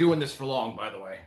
Doing this for long, by the way.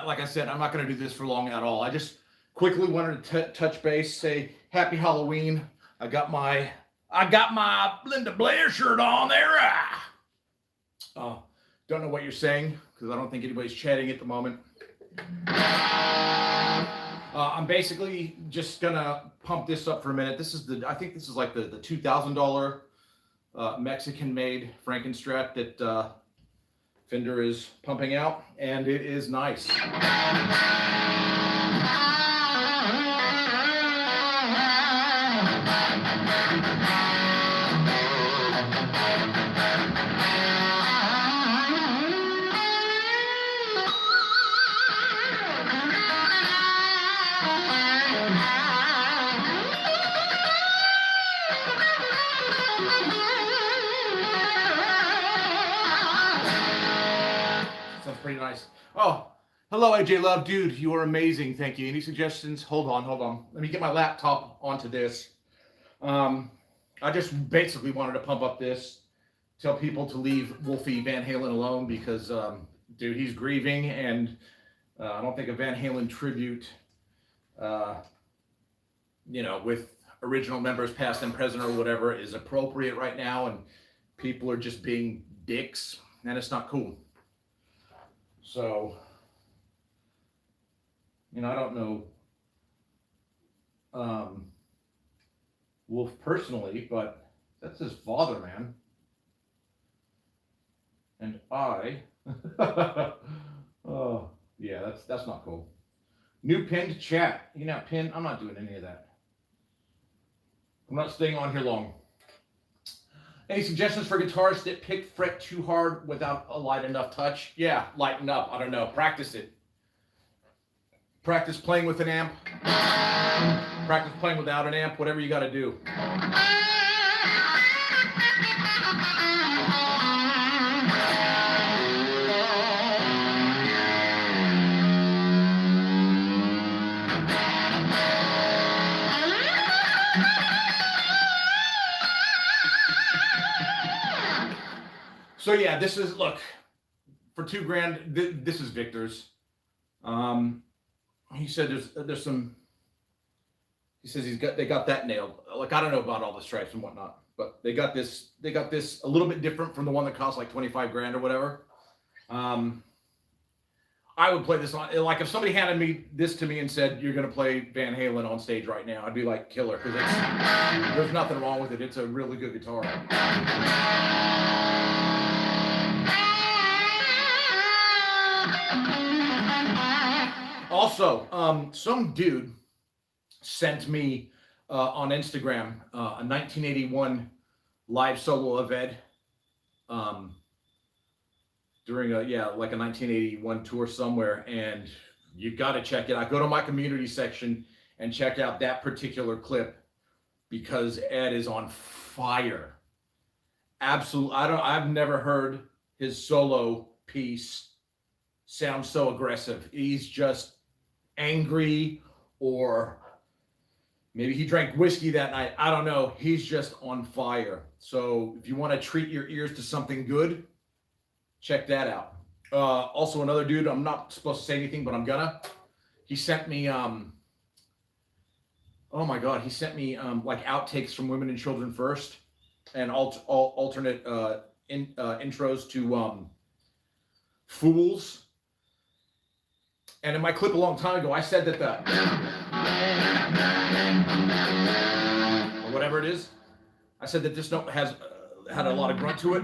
Like I said, I'm not going to do this for long at all. I just quickly wanted to touch base, say Happy Halloween. I got my Linda Blair shirt on there. Don't know what you're saying because I don't think anybody's chatting at the moment. I'm basically just gonna pump this up for a minute. I think this is like the $2,000 Mexican-made Frankenstrat that Fender is pumping out, and it is nice. Pretty nice. Oh, hello, AJ Love. Dude, you are amazing. Thank you. Any suggestions? Hold on. Let me get my laptop onto this. I just basically wanted to pump up this, tell people to leave Wolfie Van Halen alone because, dude, he's grieving, and I don't think a Van Halen tribute, with original members, past and present or whatever, is appropriate right now, and people are just being dicks, and it's not cool. So, I don't know Wolf personally, but that's his father, man. And oh, yeah, that's not cool. New pin to chat. Pin, I'm not doing any of that. I'm not staying on here long. Any suggestions for guitarists that pick fret too hard without a light enough touch? Yeah, lighten up. I don't know. Practice it. Practice playing with an amp. Practice playing without an amp. Whatever you got to do. So yeah, this is, look, for $2,000, this is Victor's. He said there's some, he says they got that nailed. Like, I don't know about all the stripes and whatnot, but they got this a little bit different from the one that cost like $25,000 or whatever. I would play this on, like, if somebody handed this to me and said, you're going to play Van Halen on stage right now, I'd be like, killer, because there's nothing wrong with it. It's a really good guitar. Also, some dude sent me on Instagram a 1981 live solo of Ed during a 1981 tour somewhere, and you got to check it out. Go to my community section and check out that particular clip because Ed is on fire. Absolutely, I've never heard his solo piece sound so aggressive. He's just angry, or maybe he drank whiskey that night. I don't know. He's just on fire. So if you want to treat your ears to something good, check that out. Also, another dude, I'm not supposed to say anything, but I'm gonna. He sent me, oh my God, he sent me like outtakes from Women and Children First and alternate intros to Fools. And in my clip a long time ago, I said that whatever it is. I said that this note has had a lot of grunt to it.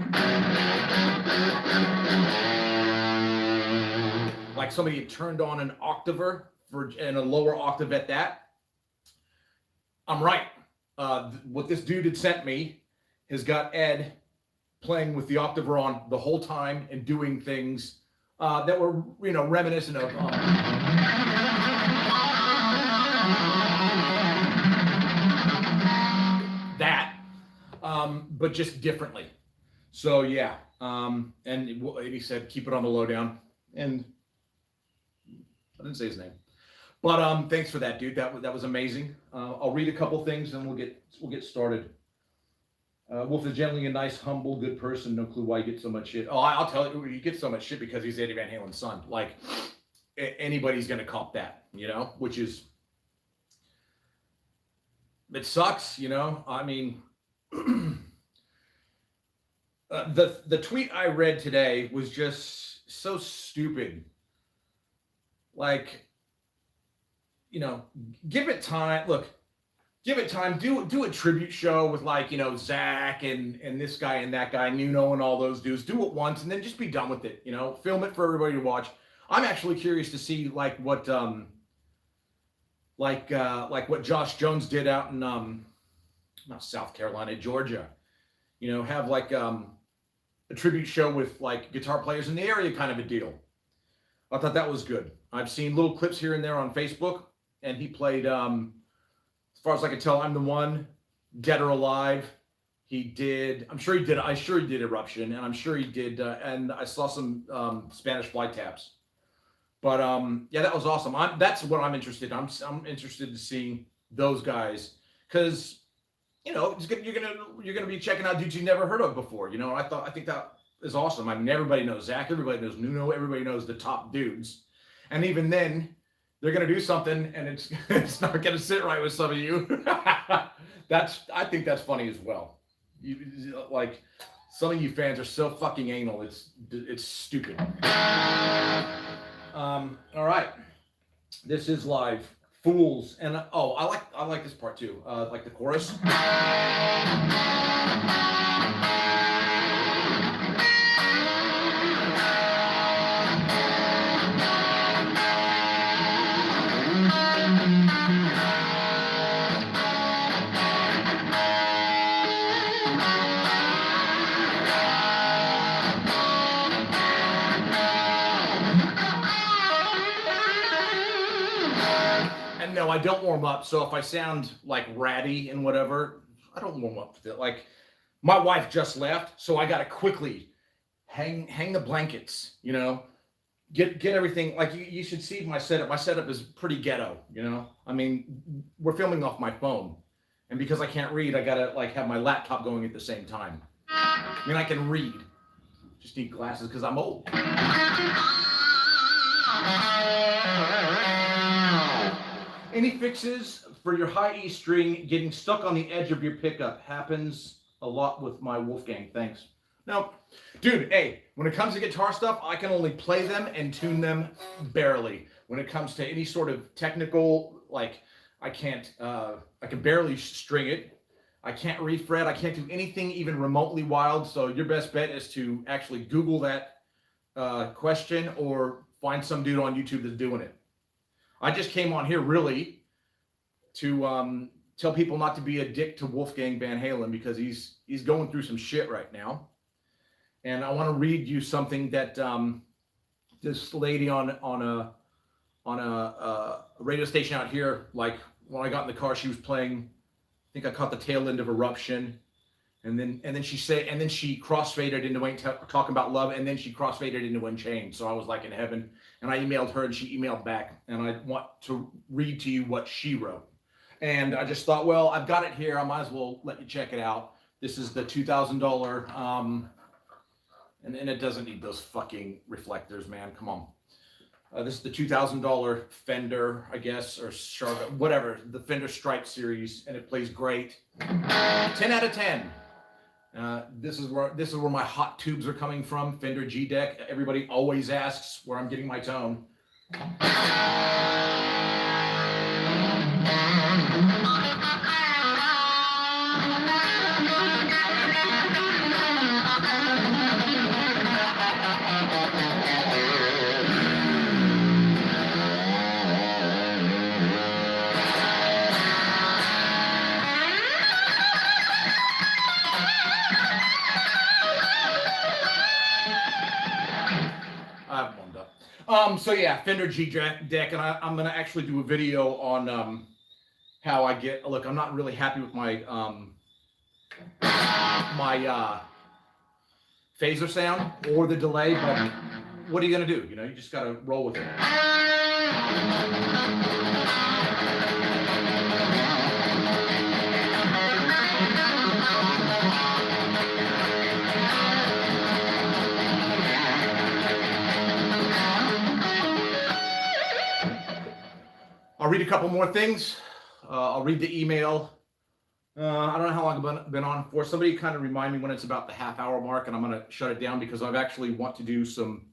Like somebody had turned on an octaver and a lower octave at that. I'm right. What this dude had sent me has got Ed playing with the octaver on the whole time and doing things that were, you know, reminiscent of that, but just differently. So yeah, and he said keep it on the lowdown, and I didn't say his name, but thanks for that, dude. That was amazing. I'll read a couple things and we'll get started. Wolf is generally a nice, humble, good person. No clue why you get so much shit. Oh, I'll tell you, you get so much shit because he's Eddie Van Halen's son. Like, anybody's gonna cop that, you know, which is, it sucks, you know. I mean, the tweet I read today was just so stupid. Like, you know, give it time. Look. Give it time. Do a tribute show with, like, you know, Zach and this guy and that guy, Nuno and all those dudes. Do it once and then just be done with it. You know, film it for everybody to watch. I'm actually curious to see like what what Josh Jones did out in not South Carolina, Georgia. You know, have like a tribute show with like guitar players in the area, kind of a deal. I thought that was good. I've seen little clips here and there on Facebook, and he played. As far as I can tell, I'm the One, Dead or Alive. He did. I'm sure he did Eruption, and I'm sure he did. And I saw some Spanish fly taps. But yeah, that was awesome. That's what I'm interested in. I'm interested in seeing those guys because, you know, you're gonna be checking out dudes you never heard of before. You know, I think that is awesome. I mean, everybody knows Zach, everybody knows Nuno, everybody knows the top dudes, and even then, they're gonna do something, and it's not gonna sit right with some of you. I think that's funny as well. Like, some of you fans are so fucking anal. It's stupid. All right, this is live. Fools, and I like this part too. Like the chorus. No, I don't warm up. So if I sound like ratty and whatever, I don't warm up with it. Like, my wife just left, so I gotta quickly hang the blankets, you know, get everything. Like, you should see my setup. My setup is pretty ghetto, you know. I mean, we're filming off my phone, and because I can't read, I gotta like have my laptop going at the same time. I mean, I can read, just need glasses because I'm old. Any fixes for your high E string getting stuck on the edge of your pickup? Happens a lot with my Wolfgang. Thanks. No, dude, hey, when it comes to guitar stuff, I can only play them and tune them barely. When it comes to any sort of technical, like, I can barely string it. I can't refret. I can't do anything even remotely wild. So your best bet is to actually Google that question or find some dude on YouTube that's doing it. I just came on here really to tell people not to be a dick to Wolfgang Van Halen because he's going through some shit right now. And I want to read you something that this lady on a radio station out here, like when I got in the car, she was playing. I think I caught the tail end of Eruption, and then she crossfaded into Wayne talking about love, and then she crossfaded into Unchained. So I was like in heaven, and I emailed her, and she emailed back, and I want to read to you what she wrote. And I just thought, well, I've got it here. I might as well let you check it out. This is the $2,000, and it doesn't need those fucking reflectors, man. Come on. This is the $2,000 Fender, I guess, or Sharp, whatever, the Fender Stripe series, and it plays great. 10 out of 10. This is where my hot tubes are coming from. Fender G Deck. Everybody always asks where I'm getting my tone. So yeah, Fender G deck, and I'm gonna actually do a video on how I get. Look, I'm not really happy with my phaser sound or the delay, but what are you gonna do? You know, you just gotta roll with it. I'll read a couple more things. I'll read the email. I don't know how long I've been on for. Somebody kind of remind me when it's about the half-hour mark, and I'm going to shut it down because I've actually want to do some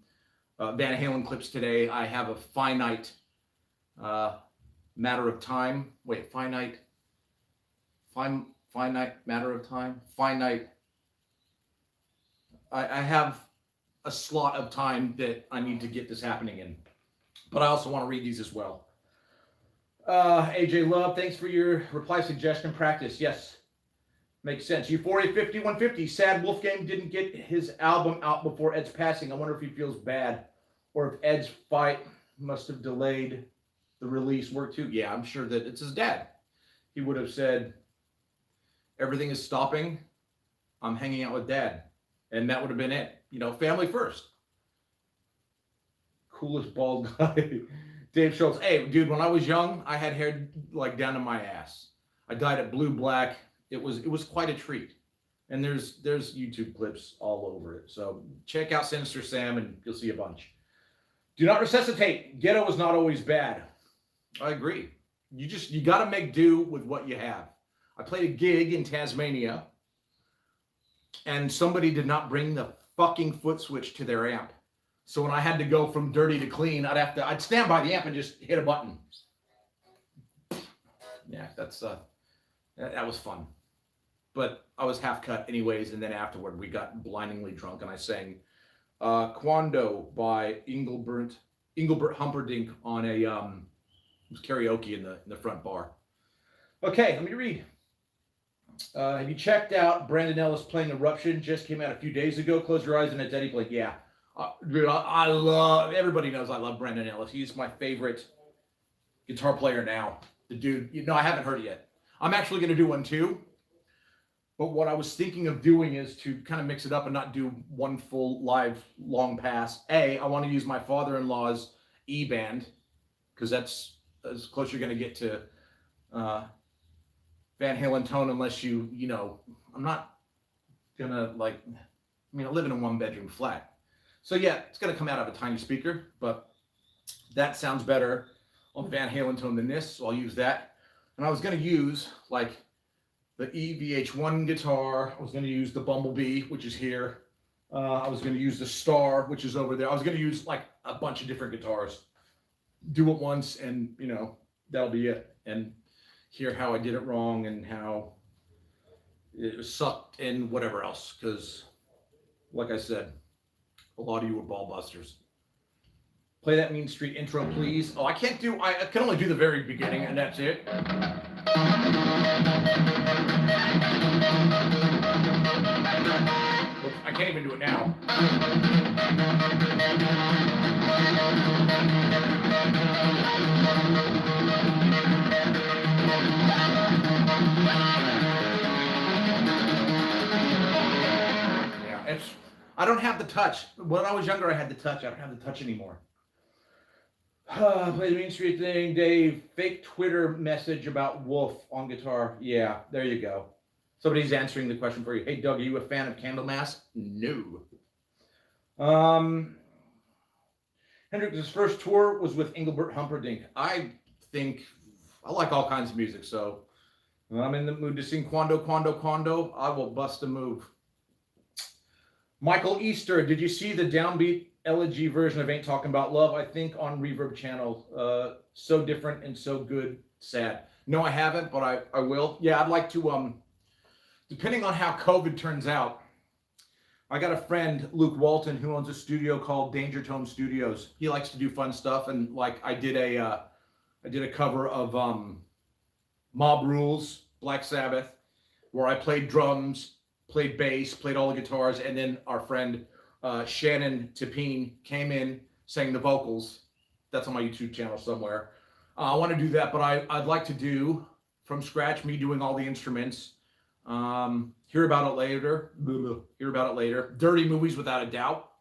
Van Halen clips today. I have a finite matter of time. Wait, finite matter of time? Finite. I have a slot of time that I need to get this happening in. But I also want to read these as well. AJ Love, thanks for your reply suggestion practice. Yes, makes sense. Euphoria 5150, sad Wolfgang didn't get his album out before Ed's passing. I wonder if he feels bad or if Ed's fight must have delayed the release work too. Yeah, I'm sure that it's his dad. He would have said, everything is stopping. I'm hanging out with dad. And that would have been it. You know, family first. Coolest bald guy. Dave Schultz, hey, dude, when I was young, I had hair like down to my ass. I dyed it blue black. It was quite a treat. And there's YouTube clips all over it. So check out Sinister Sam and you'll see a bunch. Do not resuscitate. Ghetto is not always bad. I agree. You got to make do with what you have. I played a gig in Tasmania and somebody did not bring the fucking foot switch to their amp. So when I had to go from dirty to clean, I'd stand by the amp and just hit a button. Yeah, that was fun. But I was half cut anyways, and then afterward we got blindingly drunk and I sang Quando by Engelbert Humperdinck on a it was karaoke in the front bar. Okay, let me read. Have you checked out Brandon Ellis playing Eruption? Just came out a few days ago. Close your eyes and it's Eddie playing. Yeah. Dude, I love, everybody knows I love Brandon Ellis. He's my favorite guitar player now. The dude, you know, I haven't heard it yet. I'm actually going to do one too. But what I was thinking of doing is to kind of mix it up and not do one full live long pass. I want to use my father-in-law's E-band because that's as close you're going to get to Van Halen tone unless you know, I'm not going to I live in a one-bedroom flat. So yeah, it's going to come out of a tiny speaker, but that sounds better on Van Halen tone than this, so I'll use that. And I was going to use like the EVH1 guitar. I was going to use the Bumblebee, which is here. I was going to use the Star, which is over there. I was going to use like a bunch of different guitars. Do it once and, you know, that'll be it. And hear how I did it wrong and how it sucked and whatever else. Because, like I said, a lot of you were ball busters. Play that Mean Street intro, please. Oh, I can only do the very beginning, and that's it. Oops, I can't even do it now. Yeah, I don't have the touch. When I was younger, I had the touch. I don't have the touch anymore. Play the Mean Street thing, Dave. Fake Twitter message about Wolf on guitar. Yeah, there you go. Somebody's answering the question for you. Hey, Doug, are you a fan of Candlemass? No. Hendrix's first tour was with Engelbert Humperdinck. I like all kinds of music, so when I'm in the mood to sing Quando, Quando, Quando, I will bust a move. Michael Easter, did you see the downbeat elegy version of Ain't Talking About Love? I think on Reverb channel. So different and so good. Sad. No, I haven't, but I will. Yeah, I'd like to, depending on how COVID turns out, I got a friend, Luke Walton, who owns a studio called Danger Tone Studios. He likes to do fun stuff, and like I did a cover of Mob Rules, Black Sabbath, where I played drums, played bass, played all the guitars, and then our friend Shannon Tapine came in, sang the vocals, that's on my YouTube channel somewhere. I want to do that, but I'd like to do from scratch, me doing all the instruments. Hear about it later. Hear about it later. Dirty movies, without a doubt.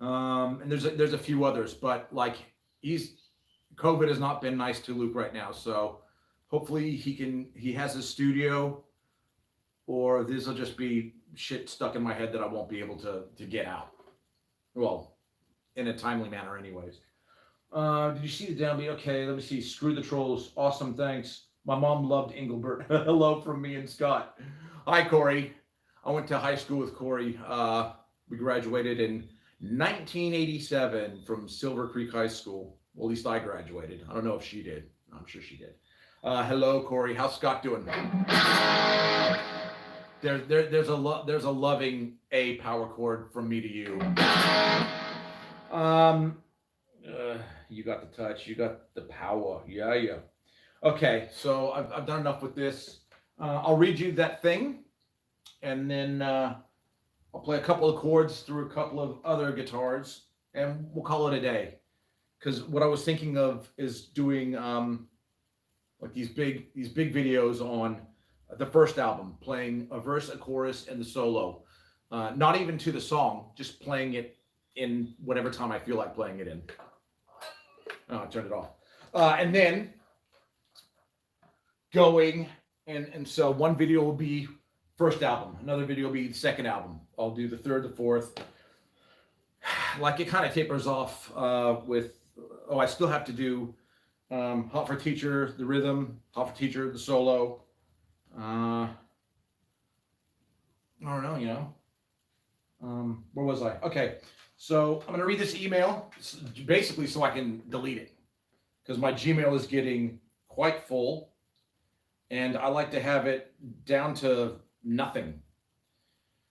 And there's a few others, but like COVID has not been nice to Luke right now. So hopefully he has a studio, or this will just be shit stuck in my head that I won't be able to get out. Well, in a timely manner anyways. Did you see the downbeat? Okay, let me see. Screw the trolls. Awesome, thanks. My mom loved Engelbert. Hello from me and Scott. Hi, Corey. I went to high school with Corey. We graduated in 1987 from Silver Creek High School. Well, at least I graduated. I don't know if she did. I'm sure she did. Hello, Corey. How's Scott doing? There's a loving A power chord from me to you. You got the touch. You got the power. Yeah. Okay, so I've done enough with this. I'll read you that thing, and then I'll play a couple of chords through a couple of other guitars, and we'll call it a day. Because what I was thinking of is doing like these big videos on the first album, playing a verse, a chorus, and the solo. Not even to the song, just playing it in whatever time I feel like playing it in. Oh, I turned it off. And then going, and so one video will be first album, another video will be the second album. I'll do the third, the fourth. Like it kind of tapers off with, I still have to do Hot for Teacher, the rhythm, Hot for Teacher, the solo. I don't know, where was I? Okay, so I'm going to read this email basically so I can delete it, because my Gmail is getting quite full and I like to have it down to nothing.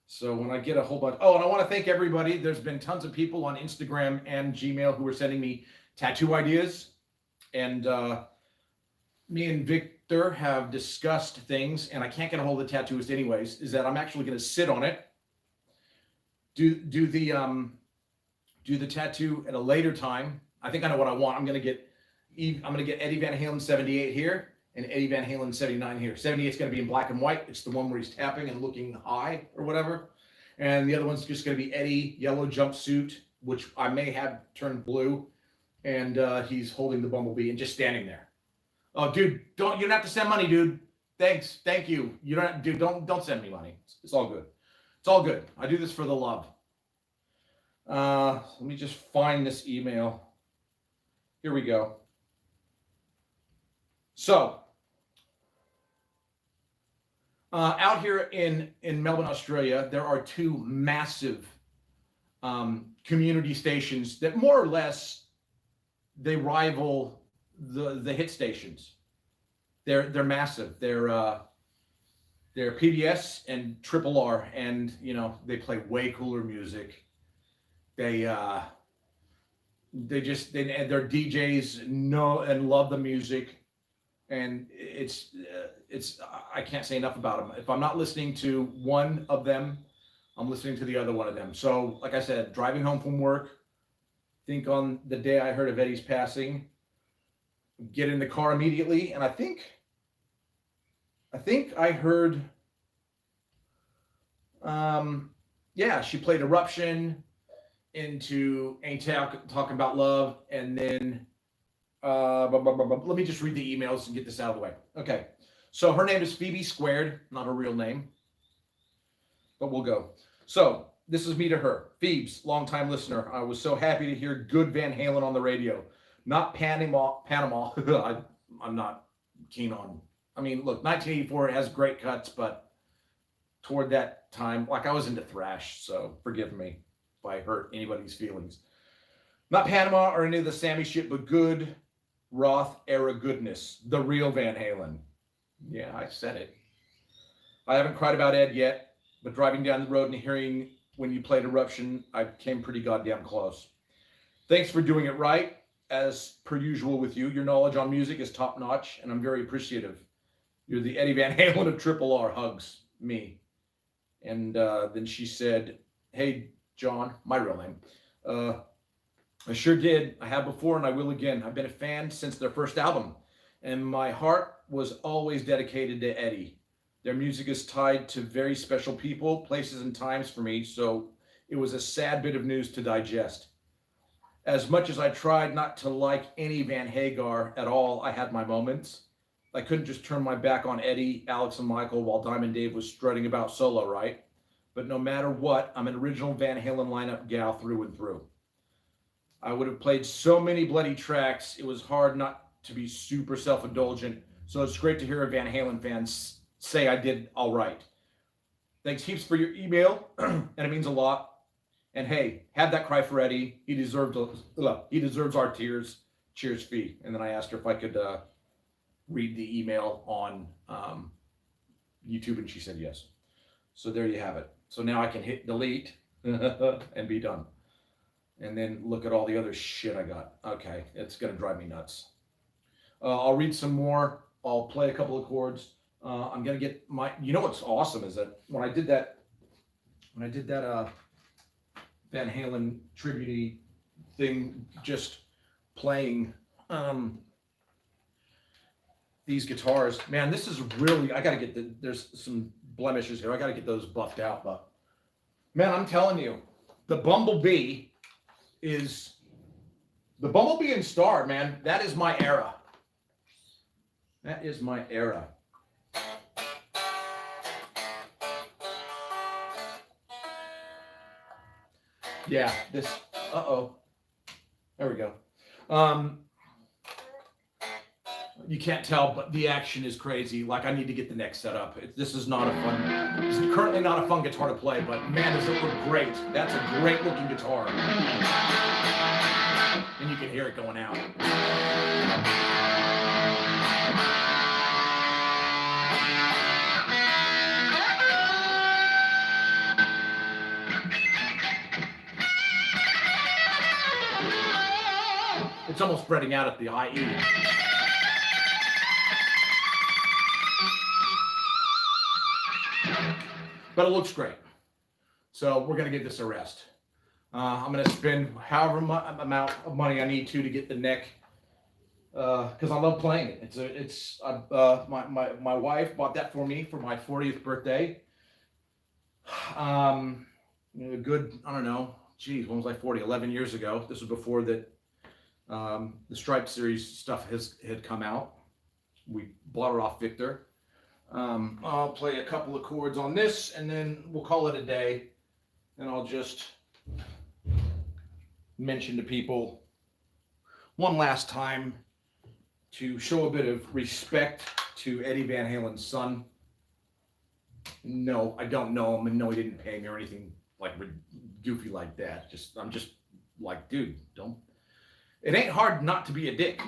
So when I get a whole bunch, and I want to thank everybody. There's been tons of people on Instagram and Gmail who are sending me tattoo ideas, and me and Victor have discussed things, and I can't get a hold of the tattooist anyways, is that I'm actually going to sit on it, do the tattoo at a later time. I think I know what I want. I'm going to get Eddie Van Halen 78 here and Eddie Van Halen 79 here. 78 is going to be in black and white. It's the one where he's tapping and looking high or whatever. And the other one's just going to be Eddie, yellow jumpsuit, which I may have turned blue, and he's holding the bumblebee and just standing there. Oh, dude, you don't have to send money, dude. Thanks, thank you. You don't, dude. Don't send me money. It's all good. It's all good. I do this for the love. Let me just find this email. Here we go. So, out here in Melbourne, Australia, there are two massive community stations that more or less they rival the hit stations. They're massive. They're PBS and Triple R, and they play way cooler music. Their DJs know and love the music, and it's I can't say enough about them. If I'm not listening to one of them, I'm listening to the other one of them. So, like I said, driving home from work, think on the day I heard of Eddie's passing, get in the car immediately, and I think I heard, she played Eruption into Ain't Talking About Love, and then let me just read the emails and get this out of the way. Okay, so her name is Phoebe Squared, not her real name, but we'll go. So this is me to her. Phoebes, longtime listener. I was so happy to hear good Van Halen on the radio. Not Panama. I'm not keen on. I mean, look, 1984, it has great cuts, but toward that time, like I was into thrash, so forgive me if I hurt anybody's feelings. Not Panama or any of the Sammy shit, but good Roth era goodness. The real Van Halen. Yeah, I said it. I haven't cried about Ed yet, but driving down the road and hearing when you played Eruption, I came pretty goddamn close. Thanks for doing it right. As per usual with you, your knowledge on music is top notch, and I'm very appreciative. You're the Eddie Van Halen of Triple R. Hugs, me. And then she said, hey, John, my real name. I sure did. I have before and I will again. I've been a fan since their first album, and my heart was always dedicated to Eddie. Their music is tied to very special people, places, and times for me, so it was a sad bit of news to digest. As much as I tried not to like any Van Hagar at all, I had my moments. I couldn't just turn my back on Eddie, Alex, and Michael while Diamond Dave was strutting about solo, right? But no matter what, I'm an original Van Halen lineup gal through and through. I would have played so many bloody tracks, it was hard not to be super self-indulgent. So it's great to hear a Van Halen fan say I did all right. Thanks heaps for your email, and it means a lot. And hey, have that cry for Eddie. He deserves our tears. Cheers, Fee. And then I asked her if I could read the email on YouTube, and she said yes. So there you have it. So now I can hit delete and be done. And then look at all the other shit I got. Okay, it's gonna drive me nuts. I'll read some more. I'll play a couple of chords. I'm gonna get my. You know what's awesome is that when I did that Van Halen tribute thing, just playing these guitars. Man, this is really. I gotta get there's some blemishes here. I gotta get those buffed out. But man, I'm telling you, the Bumblebee and Star, man. That is my era. That is my era. Yeah, this, there we go. You can't tell, but the action is crazy. Like, I need to get the neck set up. This is currently not a fun guitar to play, but man, does it look great. That's a great looking guitar. And you can hear it going out. It's almost spreading out at the IE. But it looks great. So we're going to give this a rest. I'm going to spend however amount of money I need to get the neck, because I love playing it. My wife bought that for me for my 40th birthday. I don't know, geez, when was I 40? 11 years ago. This was before that the Stripe Series stuff had come out. We bought it off Victor. I'll play a couple of chords on this, and then we'll call it a day. And I'll just mention to people one last time to show a bit of respect to Eddie Van Halen's son. No, I don't know him, and no, he didn't pay me or anything like goofy like that. I'm just like, dude, don't. It ain't hard not to be a dick.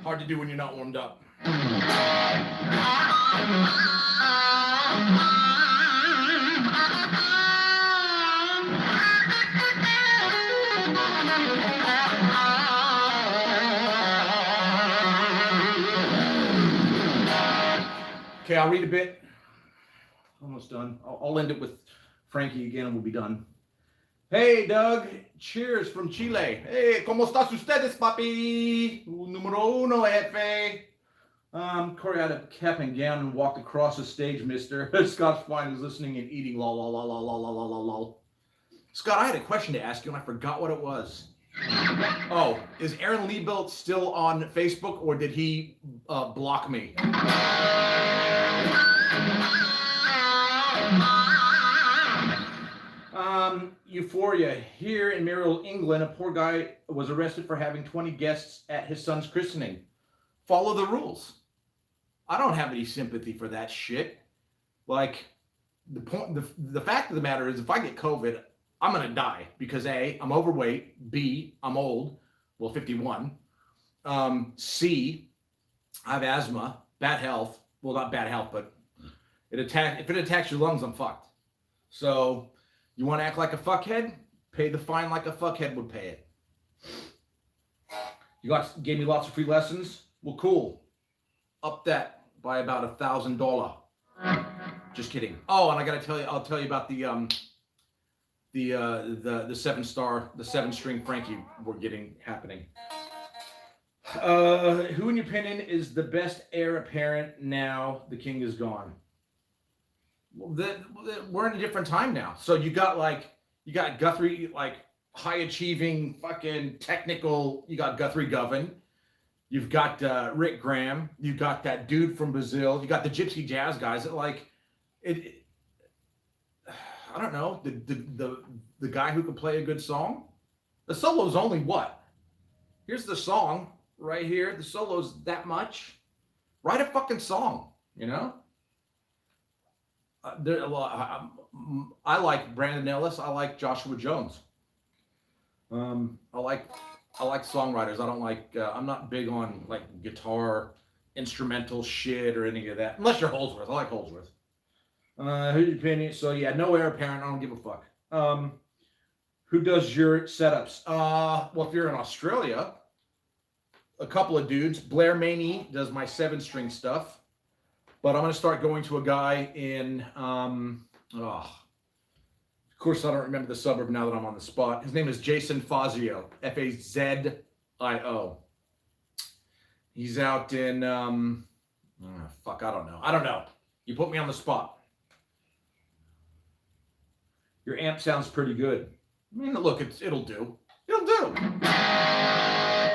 Hard to do when you're not warmed up. Okay, I'll read a bit. Almost done. I'll end it with Frankie again and we'll be done. Hey, Doug. Cheers from Chile. Hey, ¿cómo estás ustedes, papi? Número uno, jefe. Corey had a cap and gown and walked across the stage, mister. Scott's fine is listening and eating. Lol, lol, lol, lol, lol, lol, lol, lol. Scott, I had a question to ask you and I forgot what it was. Oh, is Aaron Liebelt still on Facebook or did he block me? Euphoria. Here in Merrill, England, a poor guy was arrested for having 20 guests at his son's christening. Follow the rules. I don't have any sympathy for that shit. Like, the fact of the matter is, if I get COVID, I'm gonna die because A, I'm overweight, B, I'm old, well, 51. C, I have asthma, bad health. Well, not bad health, but if it attacks your lungs, I'm fucked. So you want to act like a fuckhead? Pay the fine like a fuckhead would pay it. You gave me lots of free lessons? Well, cool. Up that by about $1,000. Just kidding. Oh, and I gotta tell you, I'll tell you about the 7-string Frankie we're getting happening. Who in your opinion is the best heir apparent now the king is gone? Well, we're in a different time now. So you got Guthrie, like high achieving, fucking technical. You got Guthrie Govan. You've got Rick Graham. You've got that dude from Brazil. You got the Gypsy Jazz guys. That like it. I don't know, the guy who can play a good song. The solo's only what? Here's the song right here. The solo's that much. Write a fucking song, you know. I like Brandon Ellis. I like Joshua Jones. I like songwriters. I don't like. I'm not big on like guitar instrumental shit or any of that. Unless you're Holdsworth. I like Holdsworth. Who's your opinion? So yeah, no heir apparent. I don't give a fuck. Who does your setups? Well, if you're in Australia, a couple of dudes. Blair Maney does my 7-string stuff, but I'm gonna start going to a guy in. Of course, I don't remember the suburb now that I'm on the spot. His name is Jason Fazio. Fazio. He's out in. I don't know. You put me on the spot. Your amp sounds pretty good. I mean, look, it'll do. It'll do.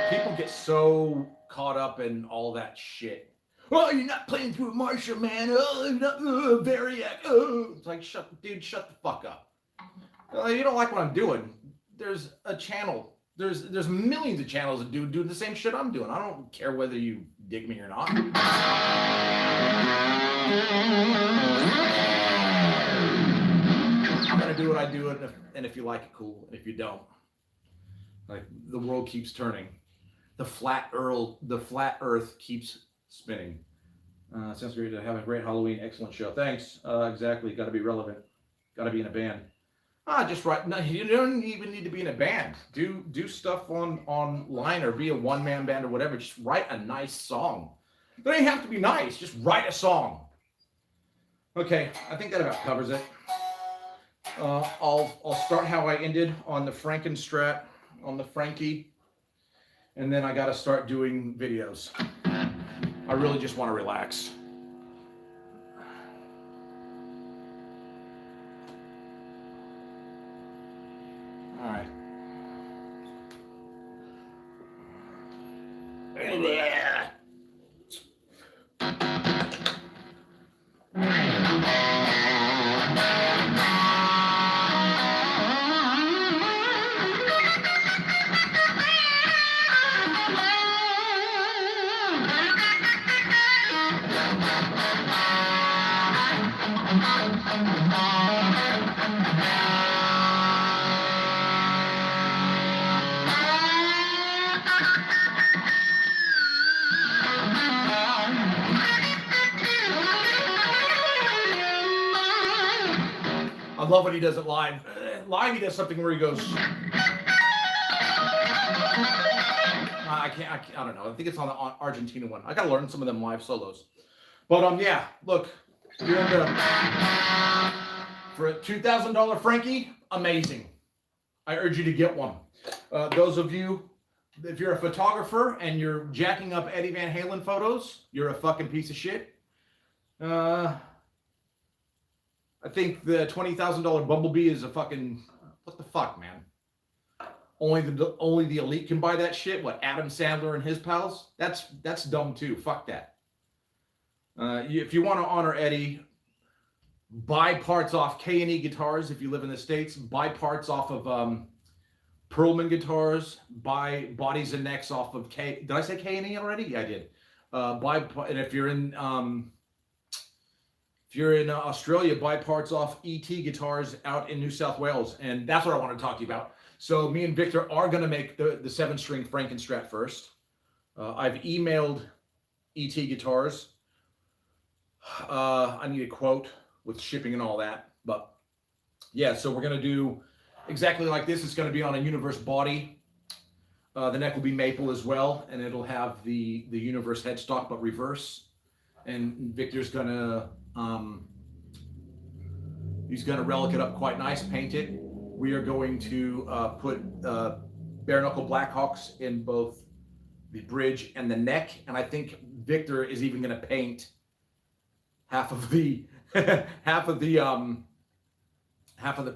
People get so caught up in all that shit. Oh, you're not playing through a Marshall, man. Oh, you're not Variac. Oh, it's like, shut the fuck up. You don't like what I'm doing. There's a channel. There's millions of channels that do the same shit I'm doing. I don't care whether you dig me or not. I'm gonna do what I do, and if you like it, cool. And if you don't, like the world keeps turning, the flat Earth keeps spinning. Sounds great to have a great Halloween. Excellent show. Thanks. Exactly. Got to be relevant. Got to be in a band. Just write. No, you don't even need to be in a band. Do stuff online or be a one-man band or whatever. Just write a nice song. It doesn't have to be nice. Just write a song. Okay, I think that about covers it. I'll start how I ended on the Frankenstrat, on the Frankie, and then I got to start doing videos. I really just want to relax. All right. I love when he does it live. Live, he does something where he goes. I don't know. I think it's on the Argentina one. I gotta learn some of them live solos. But yeah, look, you're for a $2,000 Frankie, amazing. I urge you to get one. Those of you, if you're a photographer and you're jacking up Eddie Van Halen photos, you're a fucking piece of shit. I think the $20,000 Bumblebee is a fucking, what the fuck, man? Only the elite can buy that shit. What, Adam Sandler and his pals? That's dumb too. Fuck that. If you want to honor Eddie, buy parts off K&E guitars. If you live in the States, buy parts off of Perlman guitars. Buy bodies and necks off of Did I say K&E already? Yeah, I did. And if you're you're in Australia, buy parts off ET Guitars out in New South Wales. And that's what I want to talk to you about. So me and Victor are going to make the 7-string Frankenstrat first. I've emailed ET Guitars. I need a quote with shipping and all that. But yeah, so we're going to do exactly like this. It's going to be on a Universe body. The neck will be maple as well, and it'll have the Universe headstock, but reverse. And Victor's going to he's going to relic it up quite nice, paint it. We are going to put bare knuckle Blackhawks in both the bridge and the neck, and I think Victor is even going to paint half of the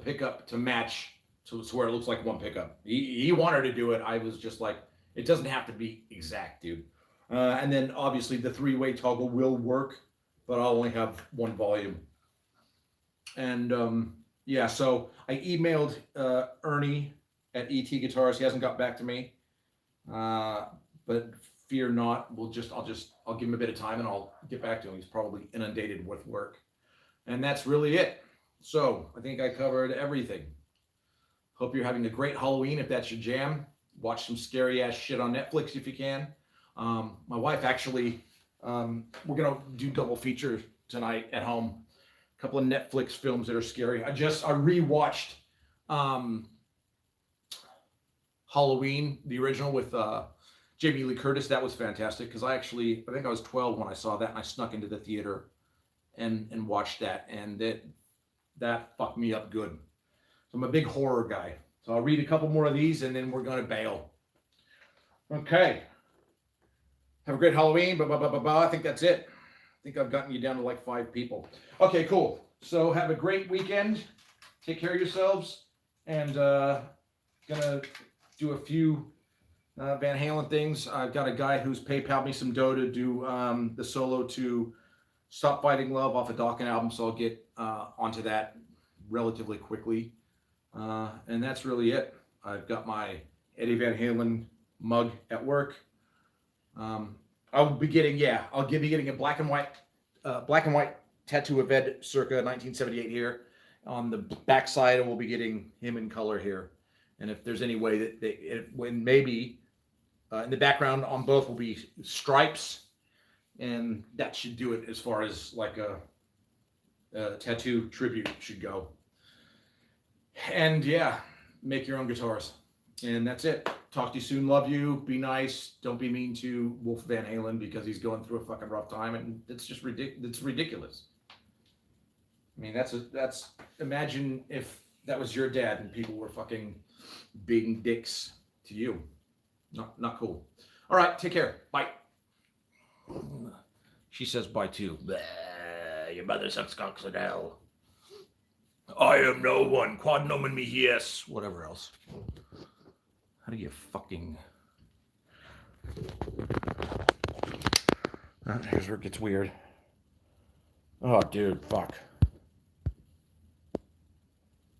pickup to match, to where it looks like one pickup. He wanted to do it. I was just like, it doesn't have to be exact, dude. And then obviously the 3-way toggle will work, but I'll only have one volume. And yeah, so I emailed Ernie at ET Guitars. He hasn't got back to me, but fear not. I'll give him a bit of time and I'll get back to him. He's probably inundated with work, and that's really it. So I think I covered everything. Hope you're having a great Halloween if that's your jam. Watch some scary ass shit on Netflix if you can. My wife actually, we're gonna do double feature tonight at home. A couple of Netflix films that are scary. I rewatched Halloween, the original with Jamie Lee Curtis. That was fantastic because I think I was 12 when I saw that, and I snuck into the theater and watched that, and that fucked me up good. So I'm a big horror guy. So I'll read a couple more of these and then we're gonna bail. Okay. Have a great Halloween. I think that's it. I think I've gotten you down to like 5 people. Okay, cool. So have a great weekend. Take care of yourselves. And gonna do a few Van Halen things. I've got a guy who's PayPal'd me some dough to do the solo to Stop Fighting Love off a Dawkins album. So I'll get onto that relatively quickly. And that's really it. I've got my Eddie Van Halen mug at work. I'll be getting a black and white tattoo of Ed circa 1978 here on the back side, and we'll be getting him in color here. And if there's any way that maybe in the background on both will be stripes, and that should do it as far as like a tattoo tribute should go. And yeah, make your own guitars. And that's it. Talk to you soon. Love you. Be nice. Don't be mean to Wolf Van Halen because he's going through a fucking rough time, and it's just ridiculous. I mean, imagine if that was your dad and people were fucking being dicks to you. Not cool. All right, take care. Bye. She says bye too. Bleh, your mother sucks cocks in hell. I am no one. Quod nomen me yes. Whatever else. How do you fucking... Here's where it gets weird. Oh, dude, fuck.